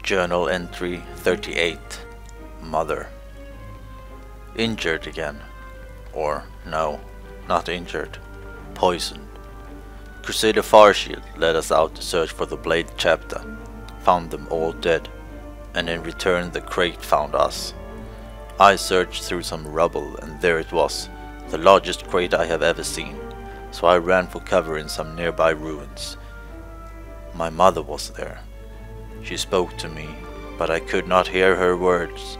Journal entry 38. Mother. Injured again. Or, no, not injured. Poisoned. Crusader Fiiiind led us out to search for the Blade chapter. Found them all dead. And in return the crate found us. I searched through some rubble and there it was. The largest crate I have ever seen. So I ran for cover in some nearby ruins. My mother was there. She spoke to me, but I could not hear her words.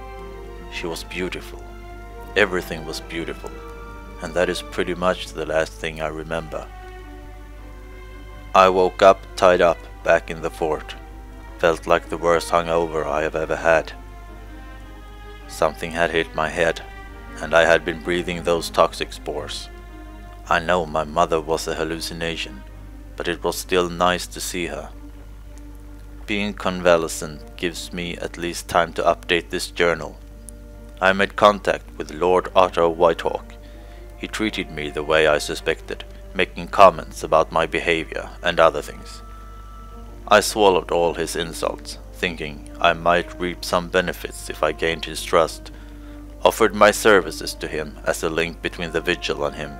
She was beautiful. Everything was beautiful, and that is pretty much the last thing I remember. I woke up, tied up, back in the fort. Felt like the worst hungover I have ever had. Something had hit my head, and I had been breathing those toxic spores. I know my mother was a hallucination, but it was still nice to see her. Being convalescent gives me at least time to update this journal. I made contact with Lord Otto Whitehawk. He treated me the way I suspected, making comments about my behavior and other things. I swallowed all his insults, thinking I might reap some benefits if I gained his trust. Offered my services to him as a link between the Vigil and him,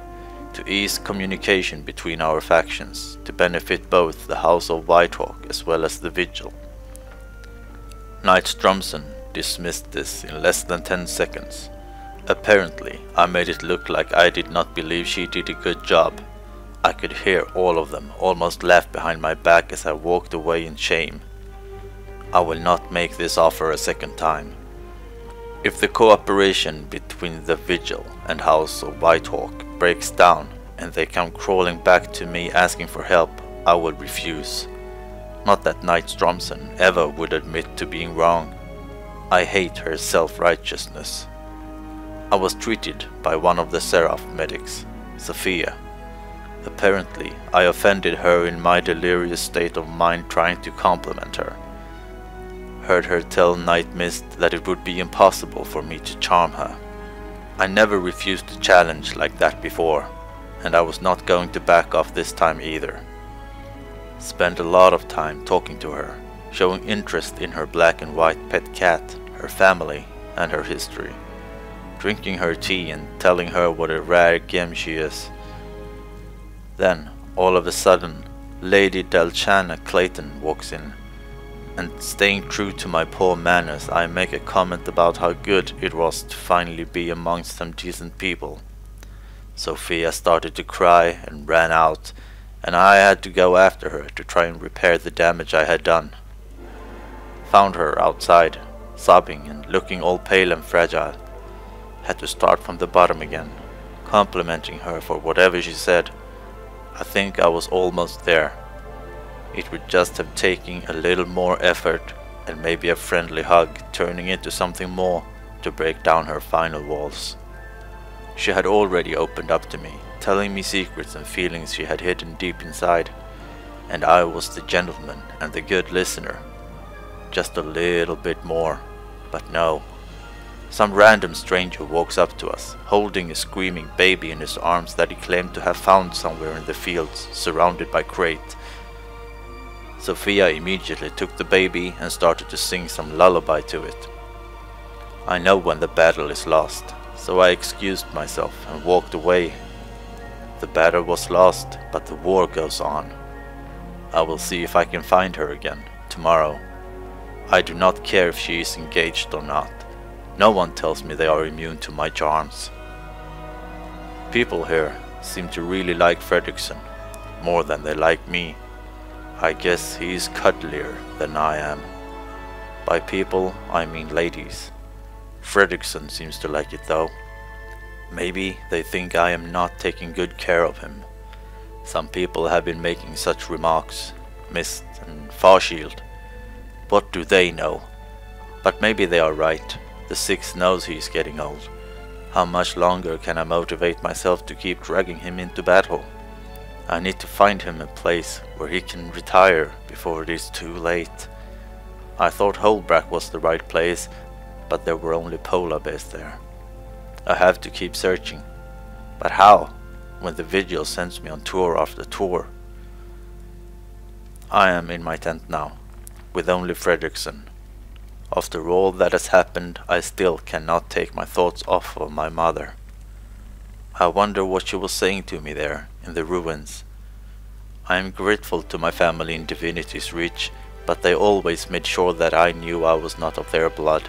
to ease communication between our factions, to benefit both the House of Whitehawk as well as the Vigil. Knight Stromson dismissed this in less than 10 seconds. Apparently, I made it look like I did not believe she did a good job. I could hear all of them almost laugh behind my back as I walked away in shame. I will not make this offer a second time. If the cooperation between the Vigil and House of Whitehawk breaks down and they come crawling back to me asking for help, I will refuse. Not that Knight Stromson ever would admit to being wrong. I hate her self-righteousness. I was treated by one of the Seraph medics, Sophia. Apparently, I offended her in my delirious state of mind trying to compliment her. Heard her tell Night Mist that it would be impossible for me to charm her. I never refused a challenge like that before, and I was not going to back off this time either. Spent a lot of time talking to her, showing interest in her black and white pet cat, her family, and her history. Drinking her tea and telling her what a rare gem she is. Then, all of a sudden, Lady Delchana Clayton walks in, and staying true to my poor manners, I make a comment about how good it was to finally be amongst some decent people. Sophia started to cry and ran out, and I had to go after her to try and repair the damage I had done. Found her outside, sobbing and looking all pale and fragile. Had to start from the bottom again, complimenting her for whatever she said. I think I was almost there. It would just have taken a little more effort and maybe a friendly hug turning into something more to break down her final walls. She had already opened up to me, telling me secrets and feelings she had hidden deep inside, and I was the gentleman and the good listener. Just a little bit more, but no. Some random stranger walks up to us, holding a screaming baby in his arms that he claimed to have found somewhere in the fields, surrounded by crate. Sophia immediately took the baby and started to sing some lullaby to it. I know when the battle is lost, so I excused myself and walked away. The battle was lost, but the war goes on. I will see if I can find her again, tomorrow. I do not care if she is engaged or not. No one tells me they are immune to my charms. People here seem to really like Fredrickson, more than they like me. I guess he is cuddlier than I am. By people, I mean ladies. Fredrickson seems to like it though. Maybe they think I am not taking good care of him. Some people have been making such remarks. Mist and Fiiiind. What do they know? But maybe they are right. The Sixth knows he is getting old. How much longer can I motivate myself to keep dragging him into battle? I need to find him a place where he can retire before it is too late. I thought Holbrack was the right place, but there were only polar bears there. I have to keep searching. But how, when the Vigil sends me on tour after tour? I am in my tent now, with only Fredrickson. After all that has happened, I still cannot take my thoughts off of my mother. I wonder what she was saying to me there, in the ruins. I am grateful to my family in Divinity's Reach, but they always made sure that I knew I was not of their blood,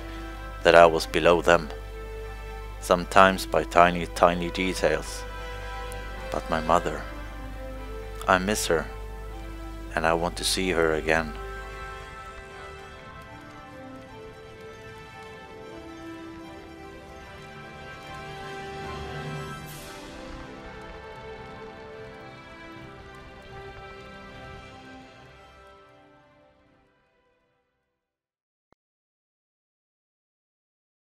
that I was below them. Sometimes by tiny, tiny details. But my mother, I miss her, and I want to see her again.